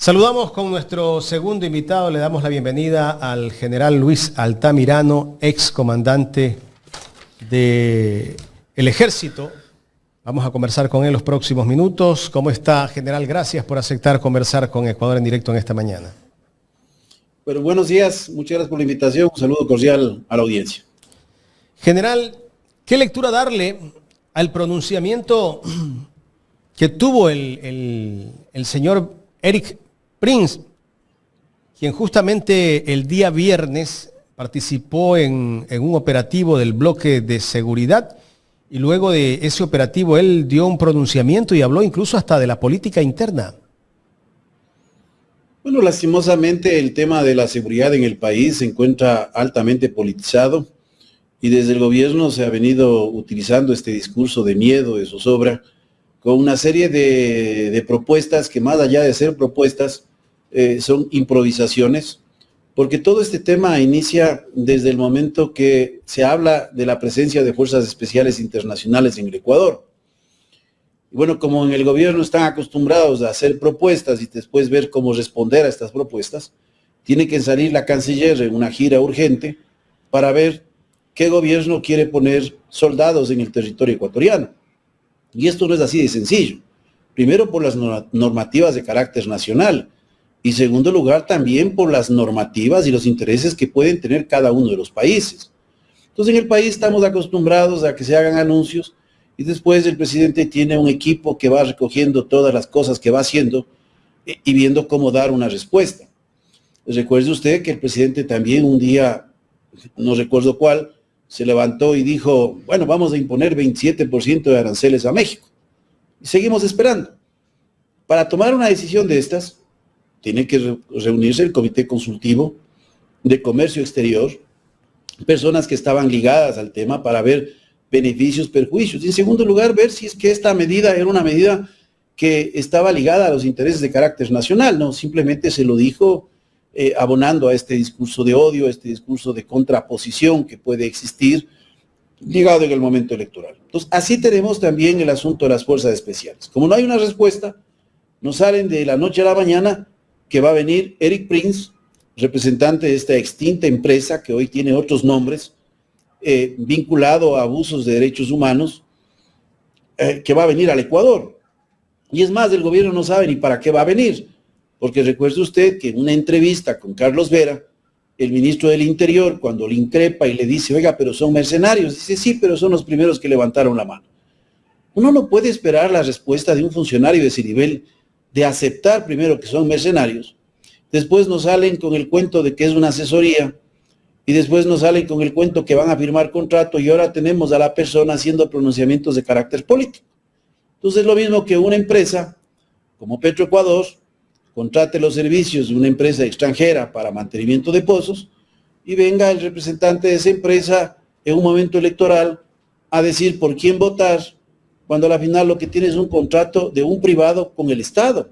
Saludamos con nuestro segundo invitado, le damos la bienvenida al general Luis Altamirano, ex comandante del Ejército. Vamos a conversar con él los próximos minutos. ¿Cómo está, general? Gracias por aceptar conversar con Ecuador en directo en esta mañana. Bueno, buenos días, muchas gracias por la invitación, un saludo cordial a la audiencia. General, ¿qué lectura darle al pronunciamiento que tuvo el señor Erik Prince, quien justamente el día viernes participó en un operativo del bloque de seguridad y luego de ese operativo él dio un pronunciamiento y habló incluso hasta de la política interna? Bueno, lastimosamente el tema de la seguridad en el país se encuentra altamente politizado y desde el gobierno se ha venido utilizando este discurso de miedo, de zozobra, con una serie de propuestas que más allá de ser propuestas son improvisaciones, porque todo este tema inicia desde el momento que se habla de la presencia de fuerzas especiales internacionales en el Ecuador. Y bueno, como en el gobierno están acostumbrados a hacer propuestas y después ver cómo responder a estas propuestas, tiene que salir la canciller en una gira urgente para ver qué gobierno quiere poner soldados en el territorio ecuatoriano. Y esto no es así de sencillo. Primero, por las normativas de carácter nacional. Y segundo lugar, también por las normativas y los intereses que pueden tener cada uno de los países. Entonces, en el país estamos acostumbrados a que se hagan anuncios y después el presidente tiene un equipo que va recogiendo todas las cosas que va haciendo y viendo cómo dar una respuesta. Recuerde usted que el presidente también un día, no recuerdo cuál, se levantó y dijo, bueno, vamos a imponer 27% de aranceles a México. Y seguimos esperando. Para tomar una decisión de estas, tiene que reunirse el Comité Consultivo de Comercio Exterior, personas que estaban ligadas al tema para ver beneficios, perjuicios. Y en segundo lugar, ver si es que esta medida era una medida que estaba ligada a los intereses de carácter nacional, no simplemente se lo dijo abonando a este discurso de odio, a este discurso de contraposición que puede existir ligado en el momento electoral. Entonces, así tenemos también el asunto de las fuerzas especiales. Como no hay una respuesta, nos salen de la noche a la mañana que va a venir Erik Prince, representante de esta extinta empresa que hoy tiene otros nombres, vinculado a abusos de derechos humanos, que va a venir al Ecuador. Y es más, el gobierno no sabe ni para qué va a venir, porque recuerde usted que en una entrevista con Carlos Vera, el ministro del Interior, cuando le increpa y le dice, oiga, pero son mercenarios, dice, sí, pero son los primeros que levantaron la mano. Uno no puede esperar la respuesta de un funcionario de ese nivel de aceptar primero que son mercenarios, después nos salen con el cuento de que es una asesoría, y después nos salen con el cuento que van a firmar contrato, y ahora tenemos a la persona haciendo pronunciamientos de carácter político. Entonces es lo mismo que una empresa como Petroecuador contrate los servicios de una empresa extranjera para mantenimiento de pozos, y venga el representante de esa empresa en un momento electoral a decir por quién votar, cuando a la final lo que tiene es un contrato de un privado con el Estado.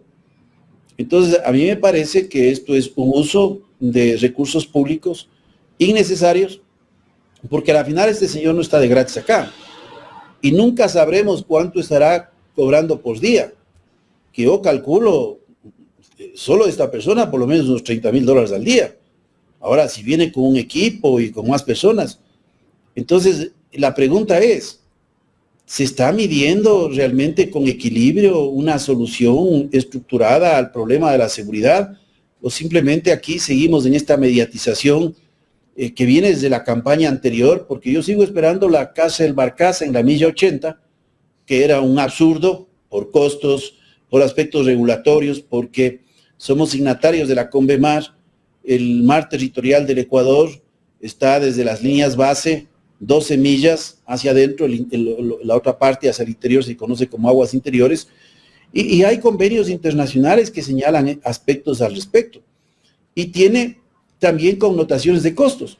Entonces, a mí me parece que esto es un uso de recursos públicos innecesarios, porque a la final este señor no está de gratis acá, y nunca sabremos cuánto estará cobrando por día, que yo calculo, solo esta persona, por lo menos unos $30,000 al día. Ahora, si viene con un equipo y con más personas, entonces la pregunta es, ¿se está midiendo realmente con equilibrio una solución estructurada al problema de la seguridad? ¿O simplemente aquí seguimos en esta mediatización que viene desde la campaña anterior? Porque yo sigo esperando la casa del Barcaza en la milla 80, que era un absurdo por costos, por aspectos regulatorios, porque somos signatarios de la Convemar. El mar territorial del Ecuador está desde las líneas base, 12 millas hacia adentro, la otra parte hacia el interior se conoce como aguas interiores, y hay convenios internacionales que señalan aspectos al respecto, y tiene también connotaciones de costos,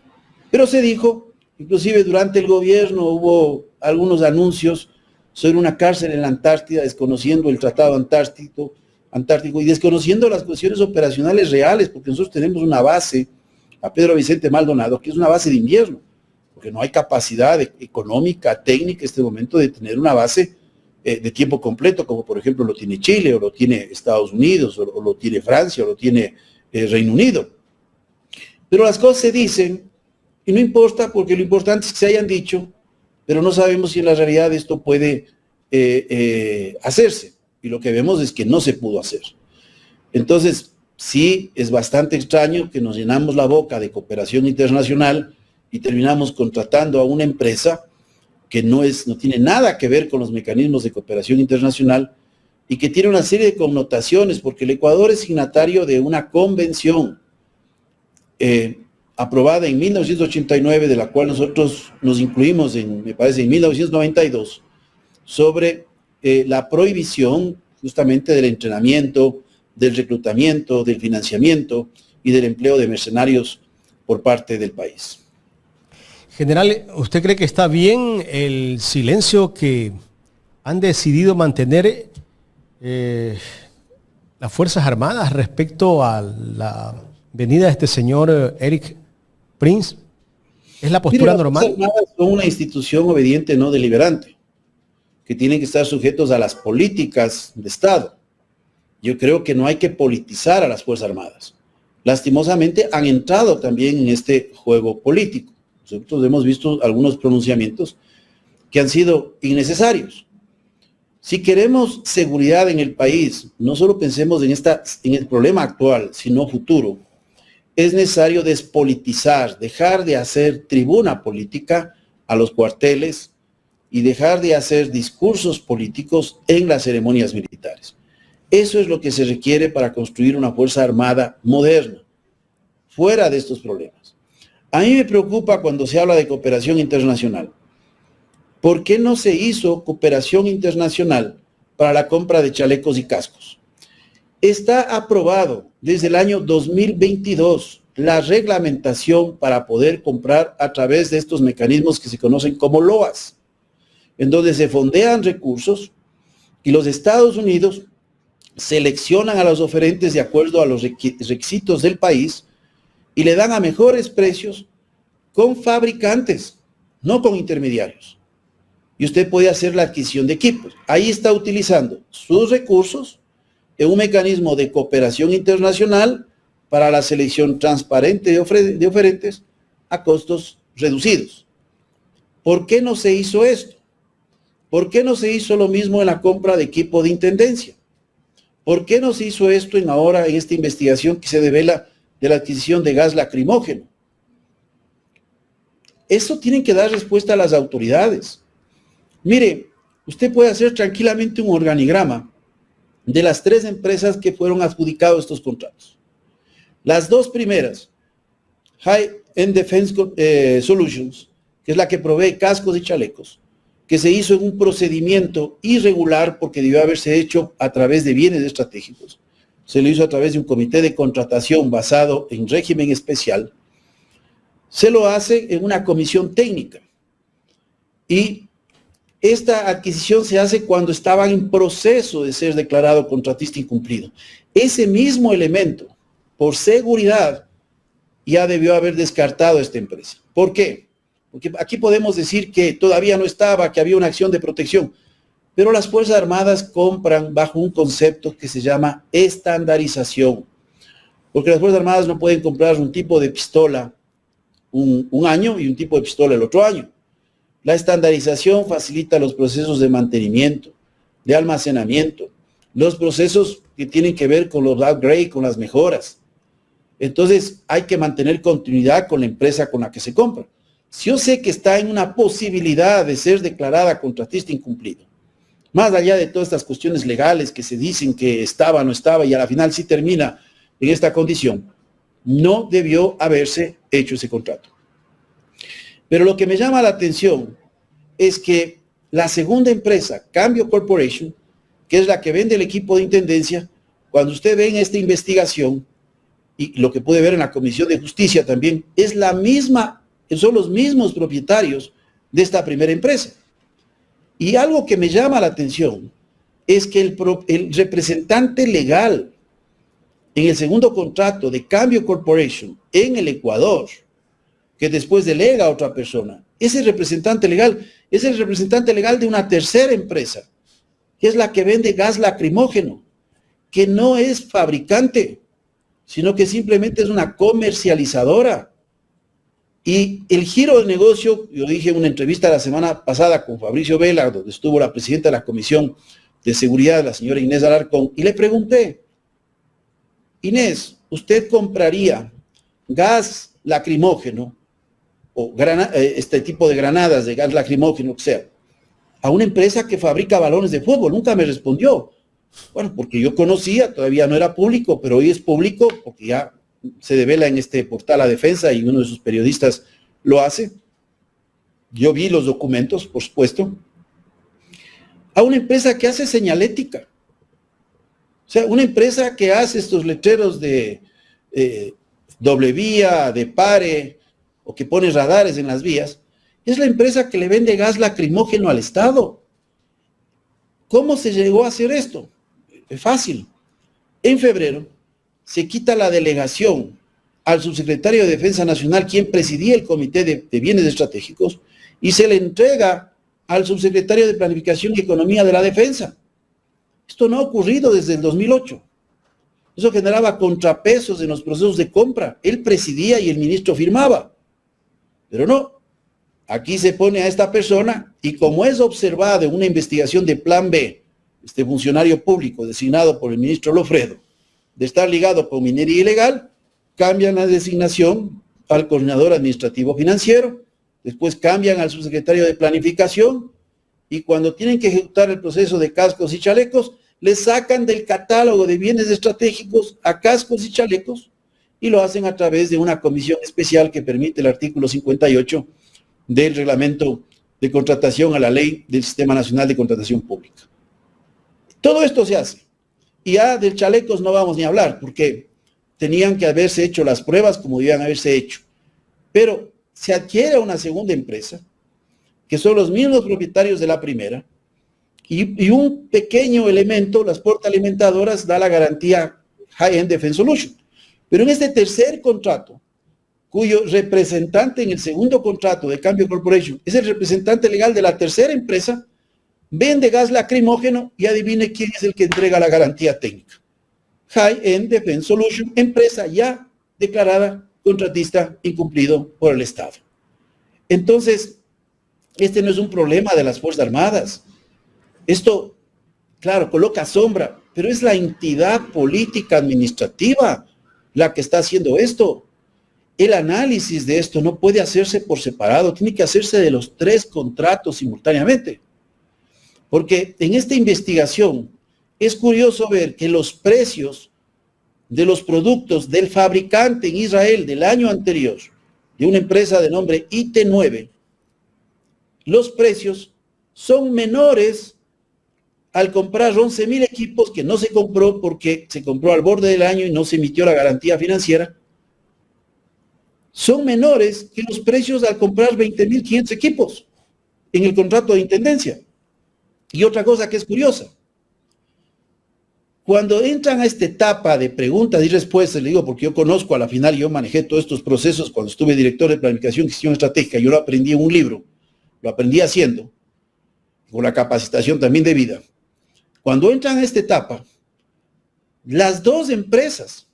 pero se dijo, inclusive durante el gobierno hubo algunos anuncios sobre una cárcel en la Antártida, desconociendo el Tratado Antártico y desconociendo las cuestiones operacionales reales, porque nosotros tenemos una base, a Pedro Vicente Maldonado, que es una base de invierno, porque no hay capacidad económica, técnica en este momento de tener una base de tiempo completo, como por ejemplo lo tiene Chile, o lo tiene Estados Unidos, o lo tiene Francia, o lo tiene Reino Unido. Pero las cosas se dicen, y no importa, porque lo importante es que se hayan dicho, pero no sabemos si en la realidad esto puede hacerse. Y lo que vemos es que no se pudo hacer. Entonces, sí, es bastante extraño que nos llenamos la boca de cooperación internacional y terminamos contratando a una empresa que no tiene nada que ver con los mecanismos de cooperación internacional y que tiene una serie de connotaciones, porque el Ecuador es signatario de una convención aprobada en 1989, de la cual nosotros nos incluimos, me parece, en 1992, sobre la prohibición justamente del entrenamiento, del reclutamiento, del financiamiento y del empleo de mercenarios por parte del país. General, ¿usted cree que está bien el silencio que han decidido mantener las Fuerzas Armadas respecto a la venida de este señor Eric Prince? ¿Es la postura normal? Las Fuerzas Armadas son una institución obediente, no deliberante, que tienen que estar sujetos a las políticas de Estado. Yo creo que no hay que politizar a las Fuerzas Armadas. Lastimosamente han entrado también en este juego político. Nosotros hemos visto algunos pronunciamientos que han sido innecesarios. Si queremos seguridad en el país, no solo pensemos en el problema actual, sino futuro, es necesario despolitizar, dejar de hacer tribuna política a los cuarteles y dejar de hacer discursos políticos en las ceremonias militares. Eso es lo que se requiere para construir una Fuerza Armada moderna, fuera de estos problemas. A mí me preocupa cuando se habla de cooperación internacional. ¿Por qué no se hizo cooperación internacional para la compra de chalecos y cascos? Está aprobado desde el año 2022 la reglamentación para poder comprar a través de estos mecanismos que se conocen como LOAS, en donde se fondean recursos y los Estados Unidos seleccionan a los oferentes de acuerdo a los requisitos del país y le dan a mejores precios con fabricantes, no con intermediarios. Y usted puede hacer la adquisición de equipos. Ahí está utilizando sus recursos en un mecanismo de cooperación internacional para la selección transparente de oferentes a costos reducidos. ¿Por qué no se hizo esto? ¿Por qué no se hizo lo mismo en la compra de equipo de intendencia? ¿Por qué no se hizo esto en esta investigación que se devela de la adquisición de gas lacrimógeno? Eso tienen que dar respuesta a las autoridades. Mire, usted puede hacer tranquilamente un organigrama de las 3 empresas que fueron adjudicados estos contratos. Las 2 primeras, High End Defense Solutions, que es la que provee cascos y chalecos, que se hizo en un procedimiento irregular porque debió haberse hecho a través de bienes estratégicos. Se lo hizo a través de un comité de contratación basado en régimen especial. Se lo hace en una comisión técnica. Y esta adquisición se hace cuando estaban en proceso de ser declarado contratista incumplido. Ese mismo elemento, por seguridad, ya debió haber descartado a esta empresa. ¿Por qué? Porque aquí podemos decir que todavía no estaba, que había una acción de protección, pero las Fuerzas Armadas compran bajo un concepto que se llama estandarización, porque las Fuerzas Armadas no pueden comprar un tipo de pistola un año y un tipo de pistola el otro año. La estandarización facilita los procesos de mantenimiento, de almacenamiento, los procesos que tienen que ver con los upgrades, con las mejoras. Entonces hay que mantener continuidad con la empresa con la que se compra. Si yo sé que está en una posibilidad de ser declarada contratista incumplido, más allá de todas estas cuestiones legales que se dicen que estaba, no estaba y a la final sí termina en esta condición, no debió haberse hecho ese contrato. Pero lo que me llama la atención es que la segunda empresa, Cambio Corporation, que es la que vende el equipo de intendencia, cuando usted ve en esta investigación, y lo que puede ver en la Comisión de Justicia también, es la misma, son los mismos propietarios de esta primera empresa. Y algo que me llama la atención es que el representante legal en el segundo contrato de Cambio Corporation en el Ecuador, que después delega a otra persona, ese representante legal es el representante legal de una tercera empresa que es la que vende gas lacrimógeno, que no es fabricante, sino que simplemente es una comercializadora. Y el giro del negocio, yo dije en una entrevista la semana pasada con Fabricio Vela, donde estuvo la presidenta de la Comisión de Seguridad, la señora Inés Alarcón, y le pregunté, Inés, ¿usted compraría gas lacrimógeno o este tipo de granadas de gas lacrimógeno, que sea, a una empresa que fabrica balones de fútbol? Nunca me respondió. Bueno, porque yo conocía, todavía no era público, pero hoy es público porque ya se devela en este portal La Defensa y uno de sus periodistas lo hace. Yo vi los documentos, por supuesto. A una empresa que hace señalética. O sea, una empresa que hace estos letreros de doble vía, de pare, o que pone radares en las vías, es la empresa que le vende gas lacrimógeno al Estado. ¿Cómo se llegó a hacer esto? Es fácil. En febrero se quita la delegación al subsecretario de Defensa Nacional, quien presidía el Comité de Bienes Estratégicos, y se le entrega al subsecretario de Planificación y Economía de la Defensa. Esto no ha ocurrido desde el 2008. Eso generaba contrapesos en los procesos de compra. Él presidía y el ministro firmaba. Pero no. Aquí se pone a esta persona y como es observada en una investigación de Plan B, este funcionario público designado por el ministro Lofredo, de estar ligado con minería ilegal, cambian la designación al coordinador administrativo financiero, después cambian al subsecretario de Planificación, y cuando tienen que ejecutar el proceso de cascos y chalecos, les sacan del catálogo de bienes estratégicos a cascos y chalecos, y lo hacen a través de una comisión especial que permite el artículo 58 del reglamento de contratación a la ley del Sistema Nacional de Contratación Pública. Todo esto se hace. Y ya del chalecos no vamos ni a hablar, porque tenían que haberse hecho las pruebas como debían haberse hecho. Pero se adquiere una segunda empresa, que son los mismos propietarios de la primera, y un pequeño elemento, las portaalimentadoras, da la garantía High End Defense Solution. Pero en este tercer contrato, cuyo representante en el segundo contrato de Cambio Corporation es el representante legal de la tercera empresa, vende gas lacrimógeno y adivine quién es el que entrega la garantía técnica. High End Defense Solution, empresa ya declarada contratista incumplido por el Estado. Entonces, este no es un problema de las Fuerzas Armadas. Esto, claro, coloca sombra, pero es la entidad política administrativa la que está haciendo esto. El análisis de esto no puede hacerse por separado, tiene que hacerse de los tres contratos simultáneamente. Porque en esta investigación es curioso ver que los precios de los productos del fabricante en Israel del año anterior, de una empresa de nombre IT9, los precios son menores al comprar 11,000 equipos que no se compró porque se compró al borde del año y no se emitió la garantía financiera. Son menores que los precios al comprar 20,500 equipos en el contrato de intendencia. Y otra cosa que es curiosa, cuando entran a esta etapa de preguntas y respuestas, le digo porque yo conozco a la final, yo manejé todos estos procesos cuando estuve director de Planificación y Gestión Estratégica, yo lo aprendí en un libro, lo aprendí haciendo, con la capacitación también de vida. Cuando entran a esta etapa, las dos empresas,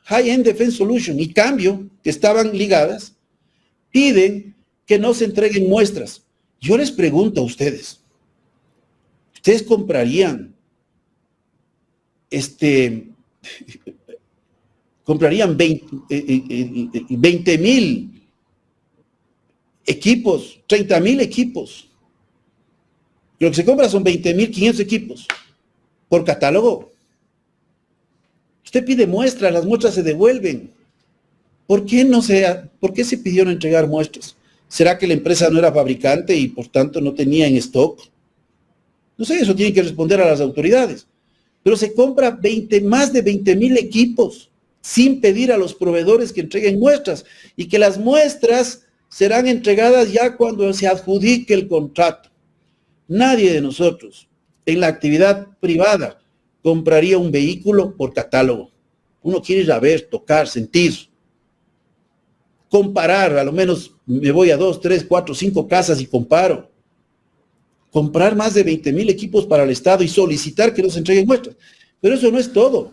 High End Defense Solution y Cambio, que estaban ligadas, piden que no se entreguen muestras. Yo les pregunto a ustedes, ¿ustedes comprarían 20,000 equipos, 30,000 equipos? Lo que se compra son 20,500 equipos por catálogo. Usted pide muestras, las muestras se devuelven. ¿Por qué se pidieron entregar muestras? ¿Será que la empresa no era fabricante y por tanto no tenía en stock? No sé, eso tiene que responder a las autoridades. Pero se compra más de 20,000 equipos sin pedir a los proveedores que entreguen muestras y que las muestras serán entregadas ya cuando se adjudique el contrato. Nadie de nosotros en la actividad privada compraría un vehículo por catálogo. Uno quiere ir a ver, tocar, sentir, comparar. A lo menos me voy a 2, 3, 4, 5 casas y comparo. comprar más de 20,000 equipos para el Estado y solicitar que nos entreguen muestras. Pero eso no es todo.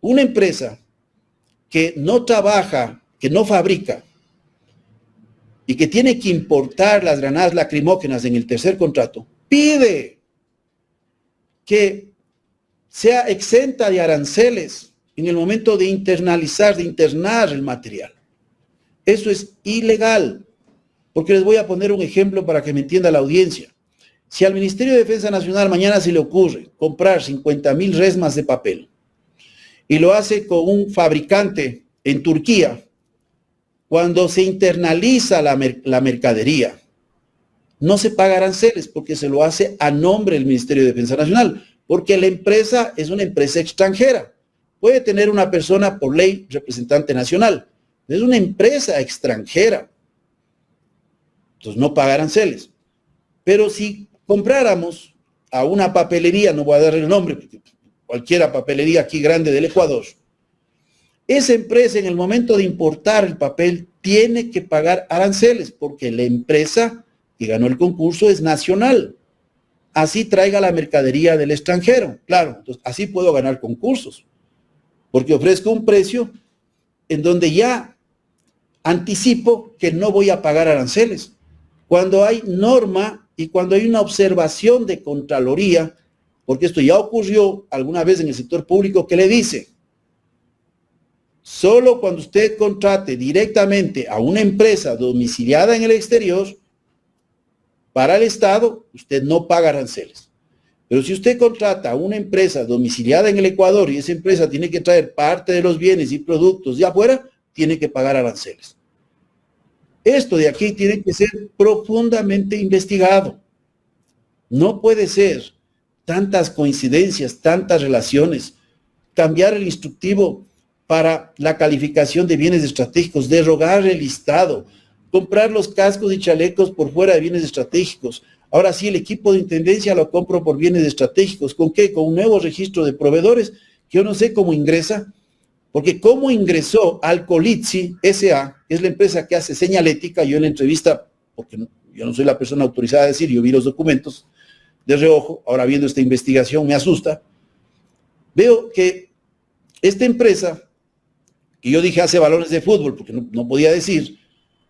Una empresa que no trabaja, que no fabrica y que tiene que importar las granadas lacrimógenas en el tercer contrato, pide que sea exenta de aranceles en el momento de internalizar, de internar el material. Eso es ilegal, porque les voy a poner un ejemplo para que me entienda la audiencia. Si al Ministerio de Defensa Nacional mañana se le ocurre comprar 50,000 resmas de papel y lo hace con un fabricante en Turquía, cuando se internaliza la mercadería, no se paga aranceles porque se lo hace a nombre del Ministerio de Defensa Nacional, porque la empresa es una empresa extranjera. Puede tener una persona por ley representante nacional, es una empresa extranjera. Entonces no paga aranceles. Pero si compráramos a una papelería, no voy a dar el nombre, porque cualquiera papelería aquí grande del Ecuador, esa empresa en el momento de importar el papel tiene que pagar aranceles, porque la empresa que ganó el concurso es nacional. Así traiga la mercadería del extranjero. Claro, entonces así puedo ganar concursos, porque ofrezco un precio en donde ya anticipo que no voy a pagar aranceles. Cuando hay norma y cuando hay una observación de Contraloría, porque esto ya ocurrió alguna vez en el sector público, que le dice, solo cuando usted contrate directamente a una empresa domiciliada en el exterior, para el Estado, usted no paga aranceles. Pero si usted contrata a una empresa domiciliada en el Ecuador y esa empresa tiene que traer parte de los bienes y productos de afuera, tiene que pagar aranceles. Esto de aquí tiene que ser profundamente investigado. No puede ser tantas coincidencias, tantas relaciones, cambiar el instructivo para la calificación de bienes estratégicos, derogar el listado, comprar los cascos y chalecos por fuera de bienes estratégicos. Ahora sí, el equipo de intendencia lo compro por bienes estratégicos. ¿Con qué? Con un nuevo registro de proveedores, que yo no sé cómo ingresa, porque cómo ingresó Alcolizzi S.A., que es la empresa que hace señalética. Yo en la entrevista, porque yo no soy la persona autorizada a decir, yo vi los documentos de reojo, ahora viendo esta investigación me asusta, veo que esta empresa, que yo dije hace balones de fútbol, porque no podía decir,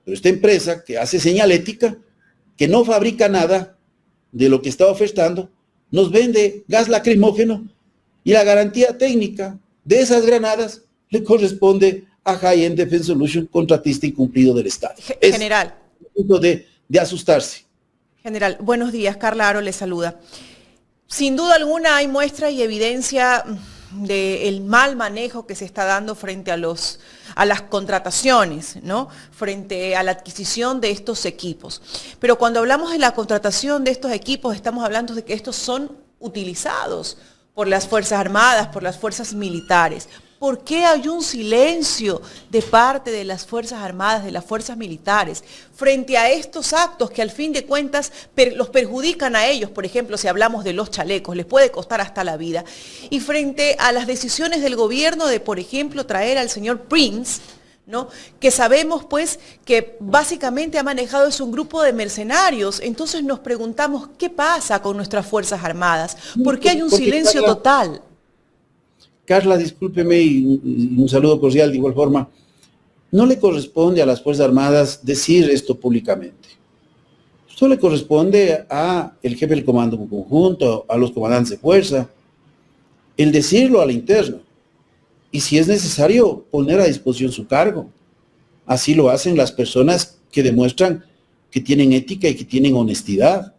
pero esta empresa que hace señalética, que no fabrica nada de lo que está ofertando, nos vende gas lacrimógeno y la garantía técnica de esas granadas le corresponde a High End Defense Solution, contratista incumplido del Estado. General. Es un punto de asustarse. General, buenos días. Carla Aro le saluda. Sin duda alguna hay muestra y evidencia del mal manejo que se está dando frente a las contrataciones, ¿no? Frente a la adquisición de estos equipos. Pero cuando hablamos de la contratación de estos equipos, estamos hablando de que estos son utilizados por las Fuerzas Armadas, por las Fuerzas Militares. ¿Por qué hay un silencio de parte de las Fuerzas Armadas, de las Fuerzas Militares, frente a estos actos que al fin de cuentas los perjudican a ellos? Por ejemplo, si hablamos de los chalecos, les puede costar hasta la vida. Y frente a las decisiones del gobierno de, por ejemplo, traer al señor Prince, ¿no? Que sabemos pues que básicamente ha manejado es un grupo de mercenarios. Entonces nos preguntamos, ¿qué pasa con nuestras Fuerzas Armadas? ¿Por qué hay un silencio total? Carla, discúlpeme y un saludo cordial de igual forma. No le corresponde a las Fuerzas Armadas decir esto públicamente. Esto le corresponde a el jefe del comando conjunto, a los comandantes de fuerza, el decirlo a la interna. Y si es necesario, poner a disposición su cargo. Así lo hacen las personas que demuestran que tienen ética y que tienen honestidad.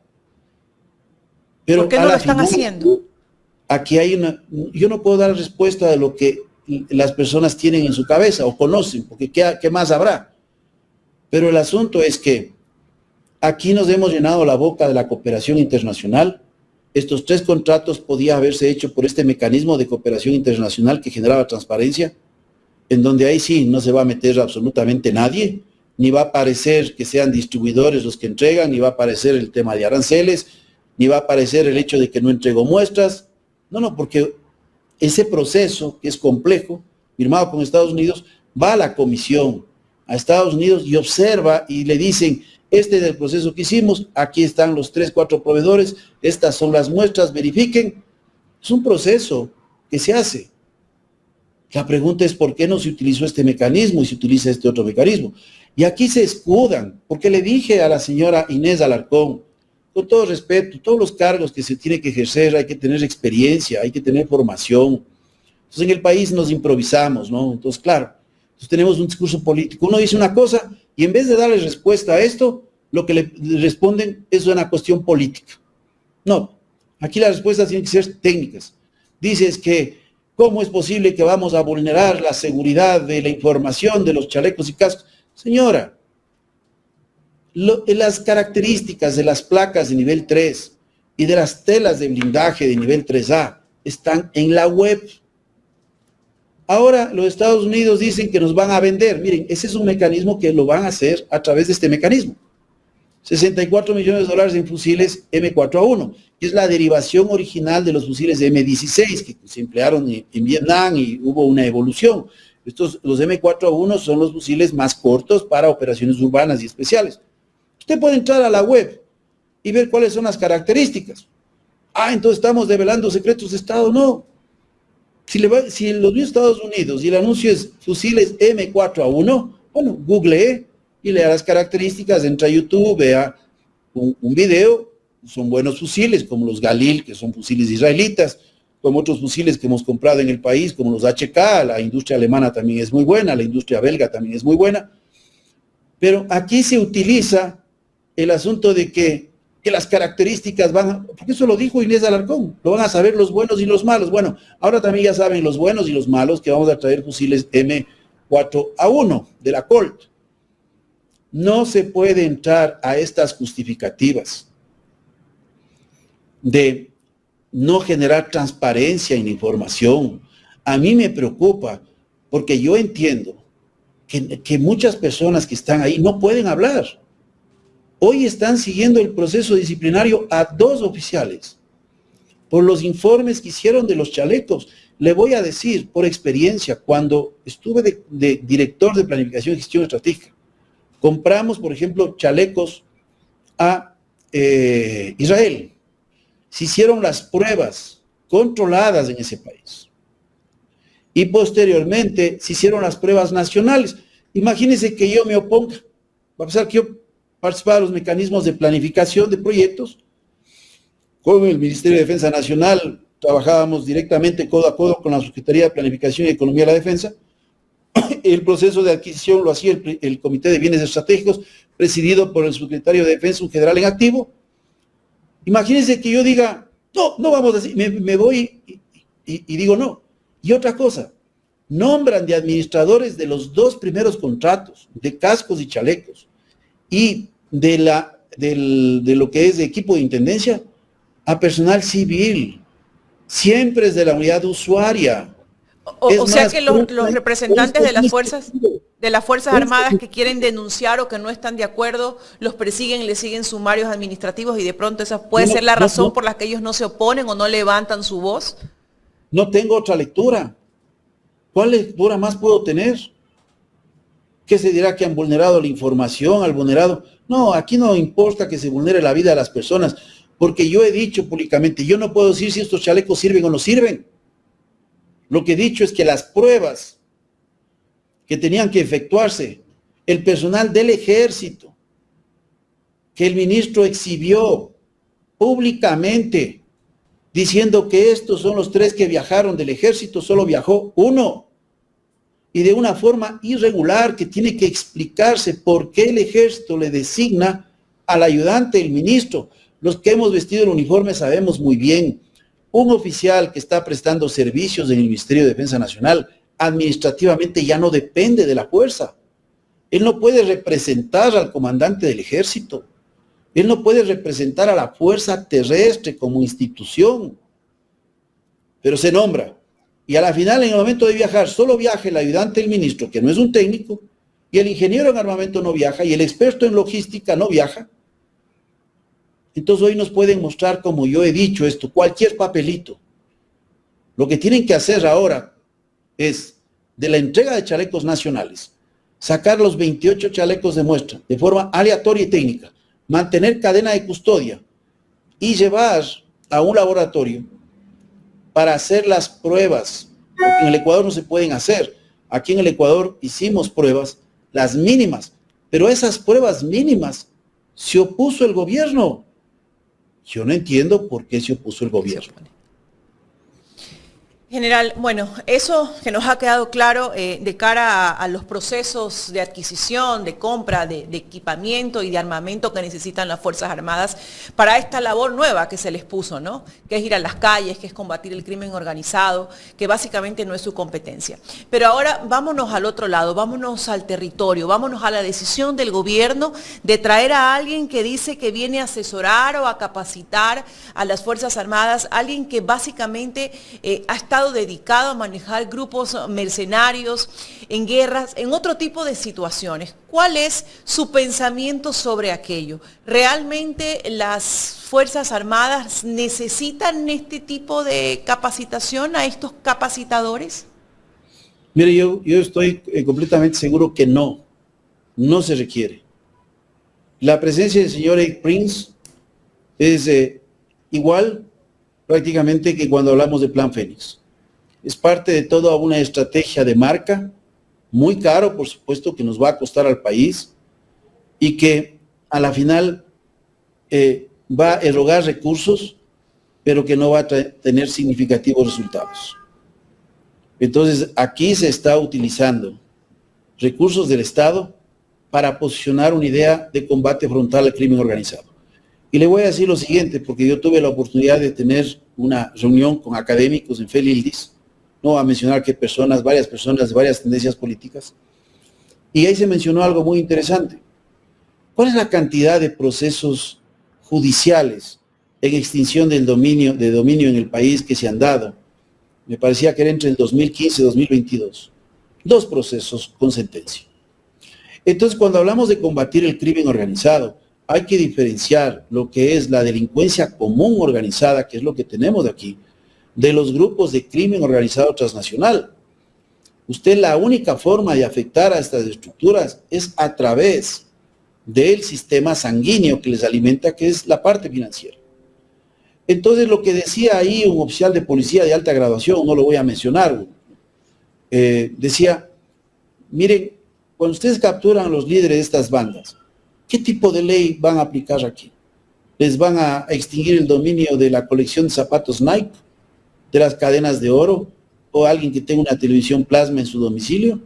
Pero ¿por qué no lo están haciendo? Aquí yo no puedo dar respuesta de lo que las personas tienen en su cabeza o conocen, porque ¿qué más habrá? Pero el asunto es que aquí nos hemos llenado la boca de la cooperación internacional. Estos 3 contratos podían haberse hecho por este mecanismo de cooperación internacional que generaba transparencia, en donde ahí sí no se va a meter absolutamente nadie, ni va a aparecer que sean distribuidores los que entregan, ni va a aparecer el tema de aranceles, ni va a aparecer el hecho de que no entregó muestras. No, porque ese proceso, que es complejo, firmado con Estados Unidos, va a la comisión, a Estados Unidos, y observa y le dicen, este es el proceso que hicimos, aquí están los 3, 4 proveedores, estas son las muestras, verifiquen. Es un proceso que se hace. La pregunta es por qué no se utilizó este mecanismo y se utiliza este otro mecanismo. Y aquí se escudan, porque le dije a la señora Inés Alarcón, con todo respeto, todos los cargos que se tiene que ejercer hay que tener experiencia, hay que tener formación. Entonces en el país nos improvisamos, ¿no? Entonces, claro, entonces tenemos un discurso político. Uno dice una cosa y en vez de darle respuesta a esto, lo que le responden es una cuestión política. No, aquí las respuestas tienen que ser técnicas. Dices que, ¿cómo es posible que vamos a vulnerar la seguridad de la información de los chalecos y cascos? Señora, las características de las placas de nivel 3 y de las telas de blindaje de nivel 3A están en la web. Ahora los Estados Unidos dicen que nos van a vender. Miren, ese es un mecanismo que lo van a hacer a través de este mecanismo. 64 millones de dólares en fusiles M4A1, que es la derivación original de los fusiles de M16 que se emplearon en Vietnam y hubo una evolución. Los M4A1 son los fusiles más cortos para operaciones urbanas y especiales. Usted puede entrar a la web y ver cuáles son las características. Ah, entonces estamos develando secretos de Estado. No. Si los mismos Estados Unidos y el anuncio es fusiles M4A1, bueno, googlee y lea las características, entra a YouTube, vea un video. Son buenos fusiles, como los Galil, que son fusiles israelitas, como otros fusiles que hemos comprado en el país, como los HK, la industria alemana también es muy buena, la industria belga también es muy buena. Pero aquí se utiliza el asunto de que las características porque eso lo dijo Inés Alarcón, lo van a saber los buenos y los malos. Bueno, ahora también ya saben los buenos y los malos que vamos a traer fusiles M4A1 de la Colt. No se puede entrar a estas justificativas de no generar transparencia en la información. A mí me preocupa porque yo entiendo que muchas personas que están ahí no pueden hablar. Hoy están siguiendo el proceso disciplinario a 2 oficiales por los informes que hicieron de los chalecos. Le voy a decir, por experiencia, cuando estuve de director de planificación y gestión estratégica, compramos, por ejemplo, chalecos a Israel. Se hicieron las pruebas controladas en ese país. Y posteriormente se hicieron las pruebas nacionales. Imagínense que yo me oponga. Va a pasar que yo participaba de los mecanismos de planificación de proyectos. Con el Ministerio de Defensa Nacional trabajábamos directamente codo a codo con la Secretaría de Planificación y Economía de la Defensa. El proceso de adquisición lo hacía el Comité de Bienes Estratégicos, presidido por el Secretario de Defensa, un general en activo. Imagínense que yo diga, no vamos a decir, me voy y digo no. Y otra cosa, nombran de administradores de los 2 primeros contratos, de cascos y chalecos, y de lo que es de equipo de intendencia, a personal civil. Siempre es de la unidad usuaria. O sea que los representantes de las Fuerzas Armadas que quieren denunciar o que no están de acuerdo, los persiguen, les siguen sumarios administrativos y de pronto esa puede ser la razón por la que ellos no se oponen o no levantan su voz. No tengo otra lectura. ¿Cuál lectura más puedo tener? ¿Qué se dirá que han vulnerado la información, al vulnerado? No, aquí no importa que se vulnere la vida de las personas, porque yo he dicho públicamente, yo no puedo decir si estos chalecos sirven o no sirven. Lo que he dicho es que las pruebas que tenían que efectuarse, el personal del ejército, que el ministro exhibió públicamente, diciendo que estos son los 3 que viajaron del ejército, solo viajó 1. Y de una forma irregular que tiene que explicarse por qué el ejército le designa al ayudante del ministro. Los que hemos vestido el uniforme sabemos muy bien. Un oficial que está prestando servicios en el Ministerio de Defensa Nacional administrativamente ya no depende de la fuerza. Él no puede representar al comandante del ejército. Él no puede representar a la fuerza terrestre como institución. Pero se nombra. Y a la final, en el momento de viajar, solo viaja el ayudante del ministro, que no es un técnico, y el ingeniero en armamento no viaja, y el experto en logística no viaja. Entonces hoy nos pueden mostrar, como yo he dicho esto, cualquier papelito. Lo que tienen que hacer ahora es, de la entrega de chalecos nacionales, sacar los 28 chalecos de muestra de forma aleatoria y técnica, mantener cadena de custodia y llevar a un laboratorio para hacer las pruebas, porque en el Ecuador no se pueden hacer. Aquí en el Ecuador hicimos pruebas, las mínimas, pero esas pruebas mínimas se opuso el gobierno. Yo no entiendo por qué se opuso el gobierno. General, bueno, eso que nos ha quedado claro de cara a los procesos de adquisición, de compra, de equipamiento y de armamento que necesitan las Fuerzas Armadas para esta labor nueva que se les puso, ¿no? Que es ir a las calles, que es combatir el crimen organizado, que básicamente no es su competencia. Pero ahora vámonos al otro lado, vámonos al territorio, vámonos a la decisión del gobierno de traer a alguien que dice que viene a asesorar o a capacitar a las Fuerzas Armadas, alguien que básicamente ha estado dedicado a manejar grupos mercenarios en guerras, en otro tipo de situaciones. ¿Cuál es su pensamiento sobre aquello? ¿Realmente las Fuerzas Armadas necesitan este tipo de capacitación a estos capacitadores? Mire, yo estoy completamente seguro que no se requiere. La presencia del señor Eric Prince es igual prácticamente que cuando hablamos de Plan Fénix. Es parte de toda una estrategia de marca, muy caro, por supuesto, que nos va a costar al país y que a la final va a erogar recursos, pero que no va a tener significativos resultados. Entonces, aquí se está utilizando recursos del Estado para posicionar una idea de combate frontal al crimen organizado. Y le voy a decir lo siguiente, porque yo tuve la oportunidad de tener una reunión con académicos en Felildis, no a mencionar qué personas, varias personas de varias tendencias políticas, y ahí se mencionó algo muy interesante. ¿Cuál es la cantidad de procesos judiciales en extinción de dominio en el país que se han dado? Me parecía que era entre el 2015 y 2022. 2 procesos con sentencia. Entonces, cuando hablamos de combatir el crimen organizado, hay que diferenciar lo que es la delincuencia común organizada, que es lo que tenemos aquí, de los grupos de crimen organizado transnacional. La única forma de afectar a estas estructuras es a través del sistema sanguíneo que les alimenta, que es la parte financiera. Entonces, lo que decía ahí un oficial de policía de alta graduación, no lo voy a mencionar, decía, miren, cuando ustedes capturan a los líderes de estas bandas, ¿qué tipo de ley van a aplicar aquí? ¿Les van a extinguir el dominio de la colección de zapatos Nike, de las cadenas de oro, o alguien que tenga una televisión plasma en su domicilio?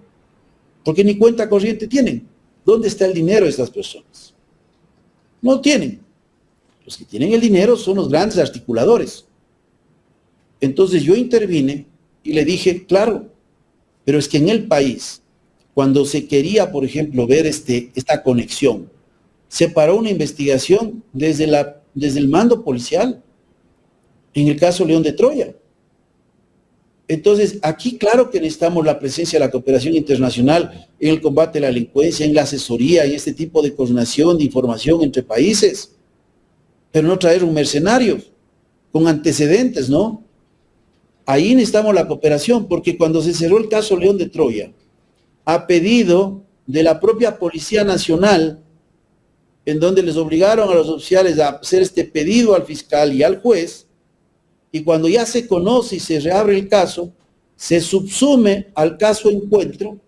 Porque ni cuenta corriente tienen. ¿Dónde está el dinero de estas personas? No tienen. Los que tienen el dinero son los grandes articuladores. Entonces yo intervine y le dije, claro, pero es que en el país, cuando se quería, por ejemplo, ver esta conexión, se paró una investigación desde el mando policial, en el caso León de Troya. Entonces, aquí claro que necesitamos la presencia de la cooperación internacional en el combate a la delincuencia, en la asesoría, en este tipo de coordinación de información entre países, pero no traer un mercenario con antecedentes, ¿no? Ahí necesitamos la cooperación, porque cuando se cerró el caso León de Troya, a pedido de la propia Policía Nacional, en donde les obligaron a los oficiales a hacer este pedido al fiscal y al juez, y cuando ya se conoce y se reabre el caso, se subsume al caso Encuentro,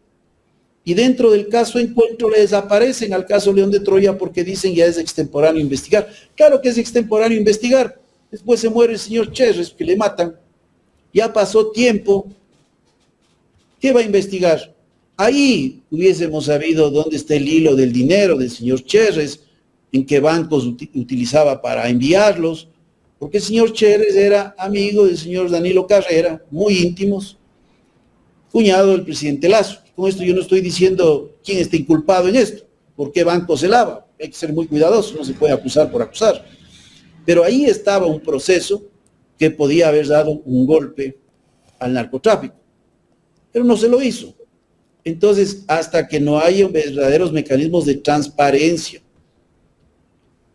y dentro del caso Encuentro le desaparecen al caso León de Troya porque dicen ya es extemporáneo investigar. Claro que es extemporáneo investigar. Después se muere el señor Cherres, que le matan. Ya pasó tiempo. ¿Qué va a investigar? Ahí hubiésemos sabido dónde está el hilo del dinero del señor Cherres, en qué bancos utilizaba para enviarlos, porque el señor Cherres era amigo del señor Danilo Carrera, muy íntimos, cuñado del presidente Lazo. Con esto yo no estoy diciendo quién está inculpado en esto, por qué banco se lava. Hay que ser muy cuidadoso, no se puede acusar por acusar. Pero ahí estaba un proceso que podía haber dado un golpe al narcotráfico, pero no se lo hizo. Entonces, hasta que no haya verdaderos mecanismos de transparencia,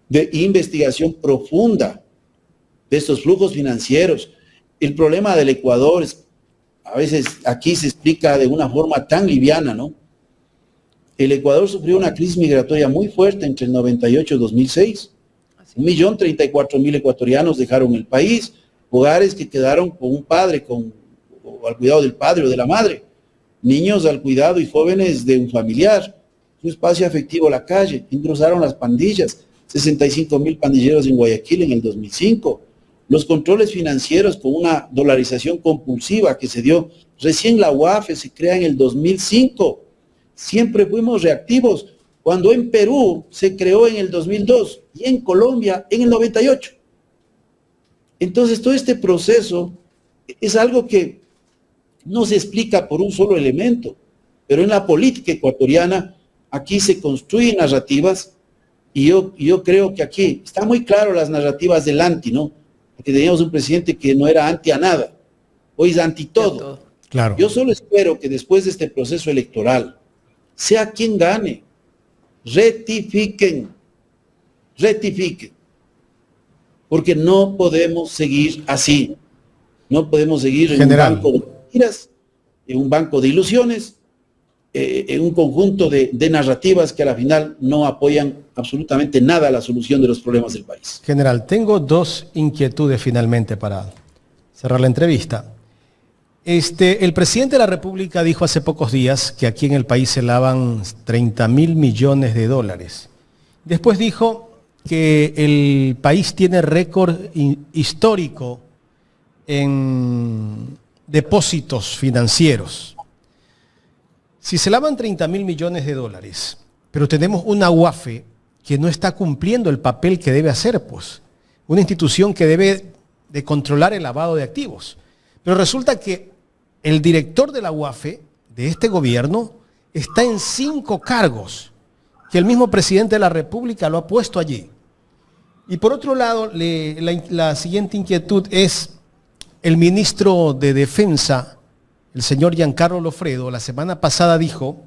de investigación profunda de estos flujos financieros, el problema del Ecuador es, a veces aquí se explica de una forma tan liviana, ¿no? el Ecuador sufrió una crisis migratoria muy fuerte entre el 98 y 2006. 1.034.000 ecuatorianos dejaron el país, hogares que quedaron con un padre, o al cuidado del padre o de la madre, niños al cuidado y jóvenes de un familiar, su espacio afectivo a la calle, ingresaron las pandillas, 65.000 pandilleros en Guayaquil en el 2005, los controles financieros con una dolarización compulsiva que se dio, recién la UAFE se crea en el 2005, siempre fuimos reactivos, cuando en Perú se creó en el 2002 y en Colombia en el 98. Entonces todo este proceso es algo que no se explica por un solo elemento, pero en la política ecuatoriana aquí se construyen narrativas y yo creo que aquí está muy claro las narrativas del anti, ¿no? Porque teníamos un presidente que no era anti a nada, hoy es anti todo. Claro. Yo solo espero que después de este proceso electoral, sea quien gane, rectifiquen, porque no podemos seguir así, no podemos seguir en un banco de mentiras, en un banco de ilusiones, en un conjunto de narrativas que a la final no apoyan absolutamente nada a la solución de los problemas del país. General, tengo dos inquietudes finalmente para cerrar la entrevista. El presidente de la República dijo hace pocos días que aquí en el país se lavan 30.000 millones de dólares. Después dijo que el país tiene récord histórico en depósitos financieros. Si se lavan 30.000 millones de dólares, pero tenemos una UAFE que no está cumpliendo el papel que debe hacer, pues, una institución que debe de controlar el lavado de activos. Pero resulta que el director de la UAFE, de este gobierno, está en 5 cargos, que el mismo presidente de la República lo ha puesto allí. Y por otro lado, la siguiente inquietud es, el ministro de Defensa, el señor Giancarlo Lofredo, la semana pasada dijo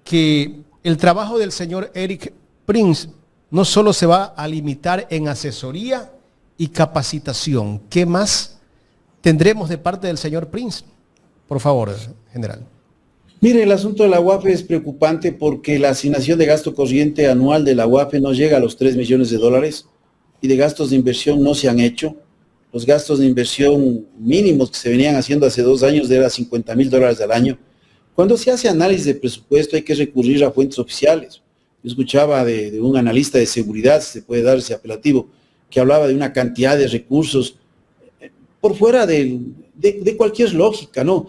que el trabajo del señor Eric Prince no solo se va a limitar en asesoría y capacitación. ¿Qué más tendremos de parte del señor Prince? Por favor, general. Mire, el asunto de la UAFE es preocupante porque la asignación de gasto corriente anual de la UAFE no llega a los 3 millones de dólares y de gastos de inversión no se han hecho. Los gastos de inversión mínimos que se venían haciendo hace 2 años eran $50.000 al año. Cuando se hace análisis de presupuesto hay que recurrir a fuentes oficiales. Yo escuchaba de un analista de seguridad, si se puede dar ese apelativo, que hablaba de una cantidad de recursos por fuera de cualquier lógica, ¿no?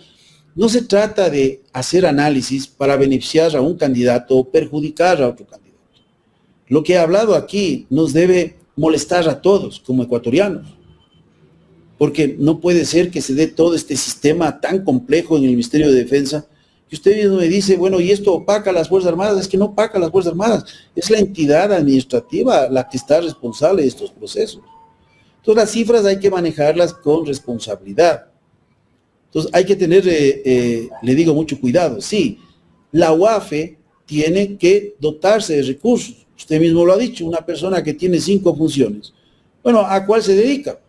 No se trata de hacer análisis para beneficiar a un candidato o perjudicar a otro candidato. Lo que he hablado aquí nos debe molestar a todos como ecuatorianos, porque no puede ser que se dé todo este sistema tan complejo en el Ministerio de Defensa, que usted mismo me dice, bueno, ¿y esto opaca a las Fuerzas Armadas? Es que no opaca a las Fuerzas Armadas, es la entidad administrativa la que está responsable de estos procesos. Entonces las cifras hay que manejarlas con responsabilidad. Entonces hay que tener, le digo, mucho cuidado. Sí, la UAFE tiene que dotarse de recursos. Usted mismo lo ha dicho, una persona que tiene 5 funciones. Bueno, ¿a cuál se dedica?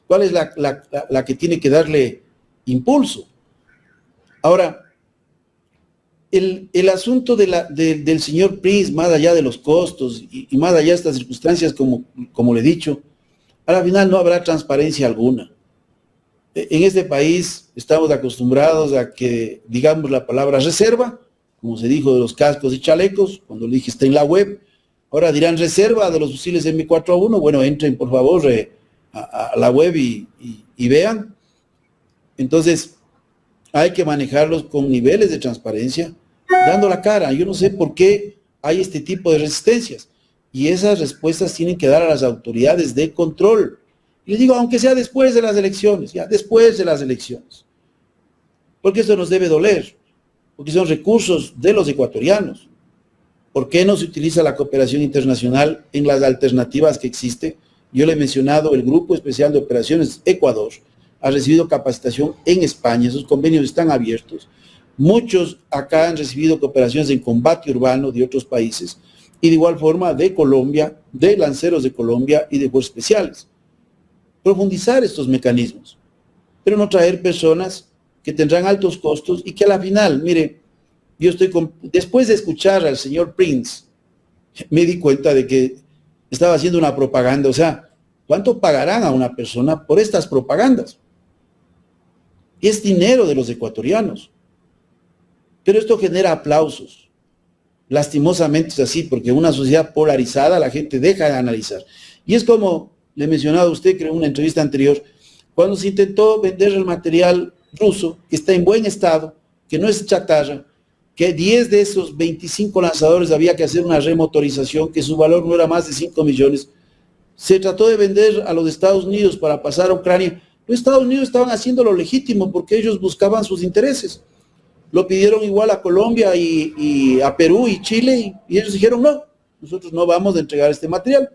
¿Cuál es la que tiene que darle impulso? Ahora, el asunto del señor Prince, más allá de los costos y más allá de estas circunstancias, como le he dicho, a la final no habrá transparencia alguna. En este país estamos acostumbrados a que digamos la palabra reserva, como se dijo de los cascos y chalecos, cuando le dije está en la web. Ahora dirán reserva de los fusiles M4A1, bueno, entren por favor a la web y vean. Entonces, hay que manejarlos con niveles de transparencia, dando la cara. Yo no sé por qué hay este tipo de resistencias. Y esas respuestas tienen que dar a las autoridades de control. Y les digo, aunque sea después de las elecciones, ya después de las elecciones. Porque esto nos debe doler, porque son recursos de los ecuatorianos. ¿Por qué no se utiliza la cooperación internacional en las alternativas que existe? Yo le he mencionado, el Grupo Especial de Operaciones Ecuador ha recibido capacitación en España, esos convenios están abiertos. Muchos acá han recibido cooperaciones en combate urbano de otros países y de igual forma de Colombia, de lanceros de Colombia y de fuerzas especiales. Profundizar estos mecanismos, pero no traer personas que tendrán altos costos y que a la final, mire, después de escuchar al señor Prince, me di cuenta de que estaba haciendo una propaganda. O sea, ¿cuánto pagarán a una persona por estas propagandas? Es dinero de los ecuatorianos. Pero esto genera aplausos. Lastimosamente es así, porque en una sociedad polarizada la gente deja de analizar. Y es como le mencionaba a usted, creo, en una entrevista anterior, cuando se intentó vender el material ruso, que está en buen estado, que no es chatarra, que 10 de esos 25 lanzadores había que hacer una remotorización, que su valor no era más de 5 millones. Se trató de vender a los Estados Unidos para pasar a Ucrania. Los Estados Unidos estaban haciendo lo legítimo porque ellos buscaban sus intereses. Lo pidieron igual a Colombia y a Perú y Chile, y ellos dijeron no, nosotros no vamos a entregar este material.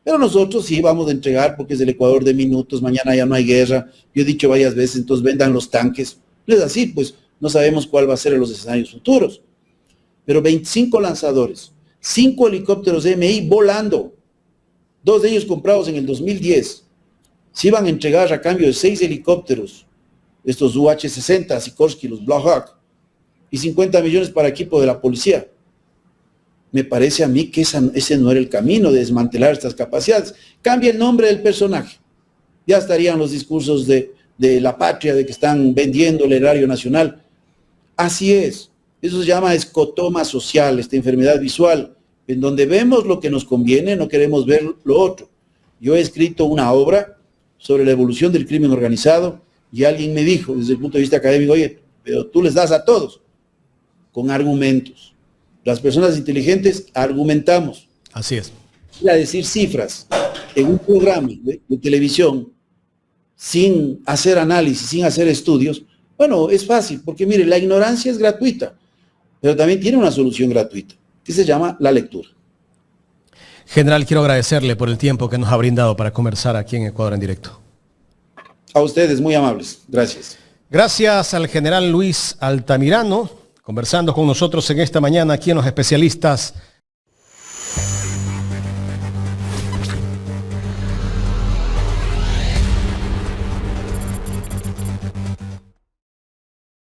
Pero nosotros sí vamos a entregar porque es el Ecuador de minutos, mañana ya no hay guerra. Yo he dicho varias veces, entonces vendan los tanques. No es así, pues no sabemos cuál va a ser en los escenarios futuros. Pero 25 lanzadores, 5 helicópteros MI volando, 2 de ellos comprados en el 2010, se iban a entregar a cambio de 6 helicópteros, estos UH-60, Sikorsky, los Black Hawk, y 50 millones para equipo de la policía. Me parece a mí que ese no era el camino de desmantelar estas capacidades. Cambia el nombre del personaje. Ya estarían los discursos de la patria, de que están vendiendo el erario nacional. Así es. Eso se llama escotoma social, esta enfermedad visual, en donde vemos lo que nos conviene, no queremos ver lo otro. Yo he escrito una obra sobre la evolución del crimen organizado y alguien me dijo, desde el punto de vista académico, oye, pero tú les das a todos, con argumentos. Las personas inteligentes argumentamos. Así es. Ir a decir cifras en un programa de televisión sin hacer análisis, sin hacer estudios, bueno, es fácil, porque mire, la ignorancia es gratuita, pero también tiene una solución gratuita, que se llama la lectura. General, quiero agradecerle por el tiempo que nos ha brindado para conversar aquí en Ecuador en Directo. A ustedes, muy amables. Gracias. Gracias al general Luis Altamirano, conversando con nosotros en esta mañana aquí en Los Especialistas